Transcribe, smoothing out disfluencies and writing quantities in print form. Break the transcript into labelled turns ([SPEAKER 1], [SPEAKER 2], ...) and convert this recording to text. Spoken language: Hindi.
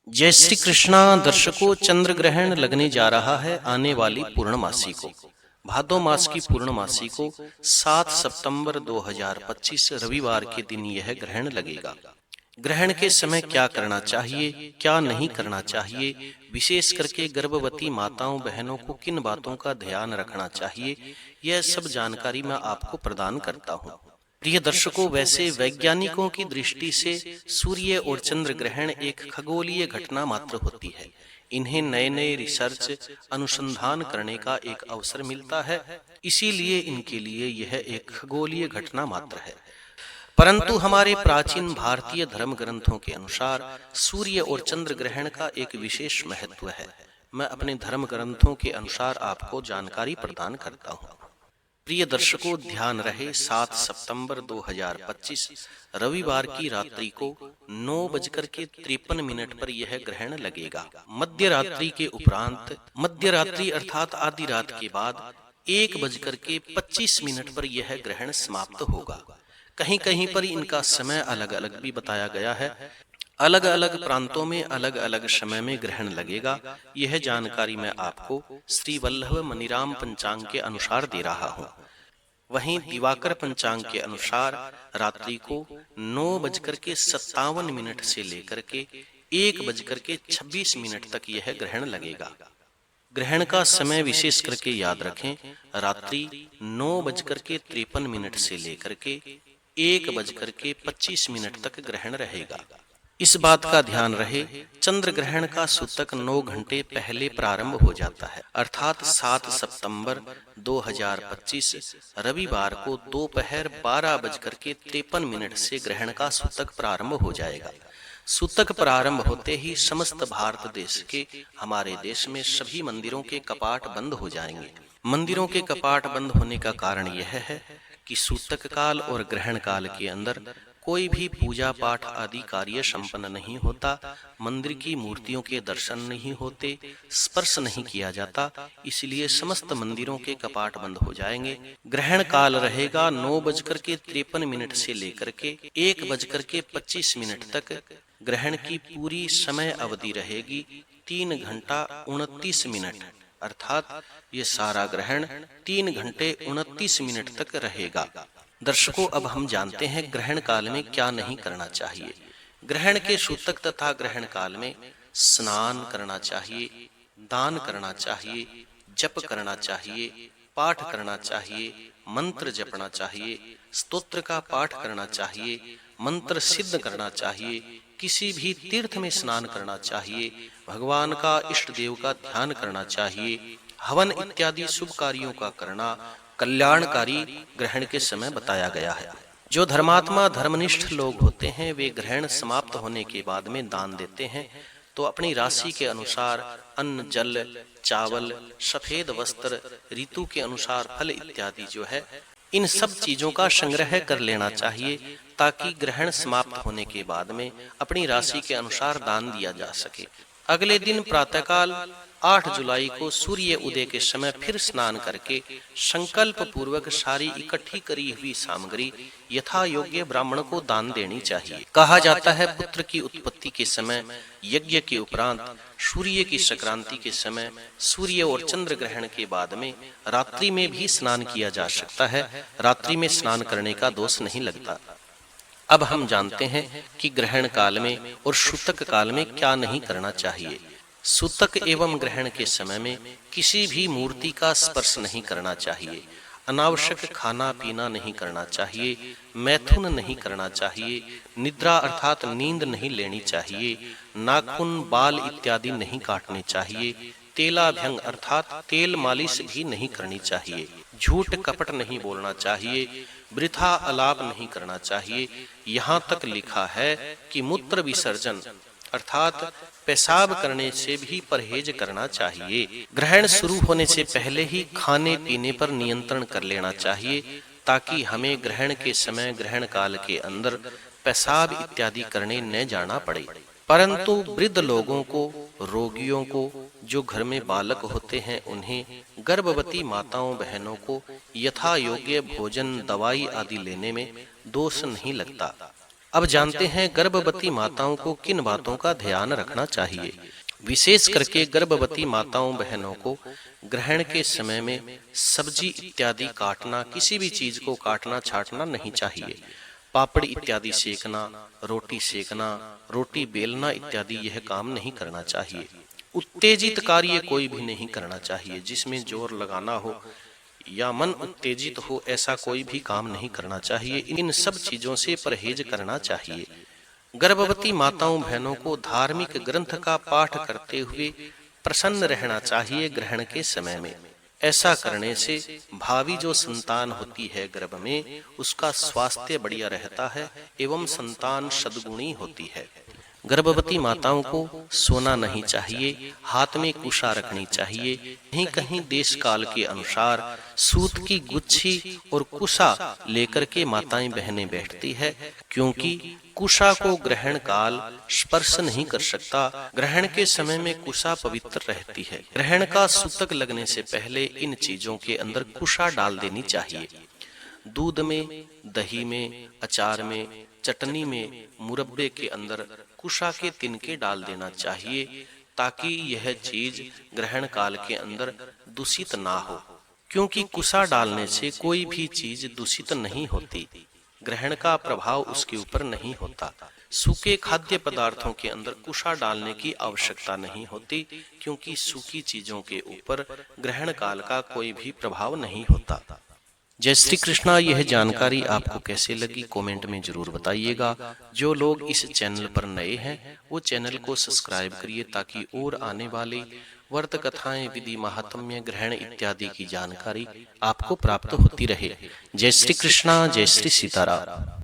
[SPEAKER 1] जय श्री कृष्णा। दर्शकों, चंद्र ग्रहण लगने जा रहा है आने वाली पूर्णमासी को। भादो मास की पूर्णमासी को 7 सितंबर 2025 रविवार के दिन यह ग्रहण लगेगा। ग्रहण के समय क्या करना चाहिए, क्या नहीं करना चाहिए, विशेष करके गर्भवती माताओं बहनों को किन बातों का ध्यान रखना चाहिए, यह सब जानकारी मैं आपको प्रदान करता हूँ। प्रिय दर्शकों, वैसे वैज्ञानिकों की दृष्टि से सूर्य और चंद्र ग्रहण एक खगोलीय घटना मात्र होती है। इन्हें नए नए रिसर्च अनुसंधान करने का एक अवसर मिलता है, इसीलिए इनके लिए यह एक खगोलीय घटना मात्र है। परंतु हमारे प्राचीन भारतीय धर्म ग्रंथों के अनुसार सूर्य और चंद्र ग्रहण का एक विशेष महत्व है। मैं अपने धर्म ग्रंथों के अनुसार आपको जानकारी प्रदान करता हूँ। प्रिय दर्शकों, ध्यान रहे 7 सितंबर 2025 रविवार की रात्रि को 9:53 पर यह ग्रहण लगेगा। मध्य रात्रि के उपरांत, मध्य रात्रि अर्थात आधी रात के बाद 1:25 पर यह ग्रहण समाप्त होगा। कहीं कहीं पर इनका समय अलग अलग भी बताया गया है। अलग अलग प्रांतों में अलग अलग समय में ग्रहण लगेगा। यह जानकारी मैं आपको श्री वल्लभ मणिराम पंचांग के अनुसार दे रहा हूँ। वहीं दिवाकर पंचांग के अनुसार रात्रि को 9:57 से लेकर के 1:26 तक यह ग्रहण लगेगा। ग्रहण का समय विशेष करके याद रखें, रात्रि 9:53 से लेकर के 1:25 तक ग्रहण रहेगा। इस बात का ध्यान रहे, चंद्र ग्रहण का सूतक 9 घंटे पहले प्रारंभ हो जाता है, अर्थात 7 सितंबर 2025 रविवार को दोपहर 12:53 से ग्रहण का सूतक प्रारंभ हो जाएगा। सूतक प्रारंभ होते ही समस्त भारत देश के, हमारे देश में सभी मंदिरों के कपाट बंद हो जाएंगे। मंदिरों के कपाट बंद होने का कारण यह है कि सूतक काल और ग्रहण काल के अंदर कोई भी पूजा पाठ आदि कार्य संपन्न नहीं होता, मंदिर की मूर्तियों के दर्शन नहीं होते, स्पर्श नहीं किया जाता, इसलिए समस्त मंदिरों के कपाट बंद हो जाएंगे। ग्रहण काल रहेगा 9:53 से लेकर के 1:25 तक। ग्रहण की पूरी समय अवधि रहेगी 3 घंटा 29 मिनट, अर्थात ये सारा ग्रहण 3 घंटे 29 मिनट तक रहेगा। दर्शकों, अब हम जानते हैं ग्रहण काल में क्या नहीं करना चाहिए। ग्रहण के सूतक तथा ग्रहण काल में स्नान करना चाहिए, दान करना चाहिए, जप करना चाहिए, पाठ करना चाहिए, मंत्र जपना चाहिए, स्तोत्र का पाठ करना चाहिए, मंत्र सिद्ध करना चाहिए, किसी भी तीर्थ में स्नान करना चाहिए, भगवान का इष्ट देव का ध्यान करना चाहिए, हवन इत्यादि शुभ कार्यों का करना कल्याणकारी ग्रहण के समय बताया गया है। जो धर्मात्मा धर्मनिष्ठ लोग होते हैं वे ग्रहण समाप्त होने के बाद में दान देते हैं, तो अपनी राशि के अनुसार अन्न, जल, चावल, सफेद वस्त्र, ऋतु के अनुसार फल इत्यादि जो है, इन सब चीजों का संग्रह कर लेना चाहिए, ताकि ग्रहण समाप्त होने के बाद में अपनी राशि के अनुसार दान दिया जा सके। अगले दिन प्रातःकाल 8 जुलाई को सूर्य उदय के समय फिर स्नान करके संकल्प पूर्वक सारी इकट्ठी करी हुई सामग्री यथा योग्य ब्राह्मण को दान देनी चाहिए। कहा जाता है पुत्र की उत्पत्ति के समय, यज्ञ के उपरांत, सूर्य की संक्रांति के समय, सूर्य और चंद्र ग्रहण के बाद में रात्रि में भी स्नान किया जा सकता है। रात्रि में स्नान करने का दोष नहीं लगता। अब हम जानते हैं कि ग्रहण काल में और सूतक काल में क्या नहीं करना चाहिए। सूतक एवं ग्रहण के समय में किसी भी मूर्ति का स्पर्श नहीं करना चाहिए, अनावश्यक खाना पीना नहीं करना चाहिए, मैथुन नहीं करना चाहिए, निद्रा अर्थात नींद नहीं लेनी चाहिए, नाखून, बाल इत्यादि नहीं काटने चाहिए, तेलाभ्यंग अर्थात तेल मालिश भी नहीं करनी चाहिए, झूठ कपट नहीं बोलना चाहिए, वृथा अलाप नहीं करना चाहिए। यहाँ तक लिखा है कि मूत्र विसर्जन अर्थात पेशाब करने से भी परहेज करना चाहिए। ग्रहण शुरू होने से पहले ही खाने पीने पर नियंत्रण कर लेना चाहिए, ताकि हमें ग्रहण के समय, ग्रहण काल के अंदर पेशाब इत्यादि करने न जाना पड़े। परंतु वृद्ध लोगों को, रोगियों को, जो घर में बालक होते हैं उन्हें, गर्भवती माताओं बहनों को यथा योग्य भोजन, दवाई आदि लेने में दोष नहीं लगता। अब जानते हैं गर्भवती माताओं को किन बातों का ध्यान रखना चाहिए। विशेष करके गर्भवती माताओं बहनों को ग्रहण के समय में सब्जी इत्यादि काटना, किसी भी चीज को काटना छाटना नहीं चाहिए। पापड़ इत्यादि सेकना, रोटी सेकना, रोटी बेलना इत्यादि यह काम नहीं करना चाहिए। उत्तेजित कार्य कोई भी नहीं करना चाहिए, जिसमें जोर लगाना हो या मन उत्तेजित हो, ऐसा कोई भी काम नहीं करना चाहिए। इन सब चीजों से परहेज करना चाहिए। गर्भवती माताओं बहनों को धार्मिक ग्रंथ का पाठ करते हुए प्रसन्न रहना चाहिए ग्रहण के समय में। ऐसा करने से भावी जो संतान होती है गर्भ में, उसका स्वास्थ्य बढ़िया रहता है एवं संतान सद्गुणी होती है। गर्भवती माताओं को सोना नहीं चाहिए, हाथ में कुशा रखनी चाहिए। कहीं कहीं देश काल के अनुसार सूत की गुच्छी और कुशा लेकर के माताएं बहनें बैठती है, क्योंकि कुशा को ग्रहण काल स्पर्श नहीं कर सकता। ग्रहण के समय में कुशा पवित्र रहती है। ग्रहण का सूतक लगने से पहले इन चीजों के अंदर कुशा डाल देनी चाहिए। दूध में, दही में, अचार में, चटनी में, मुरब्बे के अंदर कुशा के तिनके डाल देना चाहिए, ताकि यह चीज ग्रहण काल के अंदर दूषित ना हो। क्योंकि कुशा डालने से कोई भी चीज दूषित नहीं होती, ग्रहण का प्रभाव उसके ऊपर नहीं होता। सूखे खाद्य पदार्थों के अंदर कुशा डालने की आवश्यकता नहीं होती, क्योंकि सूखी चीजों के ऊपर ग्रहण काल का कोई भी प्रभाव नहीं होता। जय श्री कृष्णा। यह जानकारी आपको कैसे लगी कमेंट में जरूर बताइएगा। जो लोग इस चैनल पर नए हैं वो चैनल को सब्सक्राइब करिए, ताकि और आने वाले व्रत कथाएं, विधि, महात्म्य, ग्रहण इत्यादि की जानकारी आपको प्राप्त होती रहे। जय श्री कृष्णा, जय श्री सीताराम।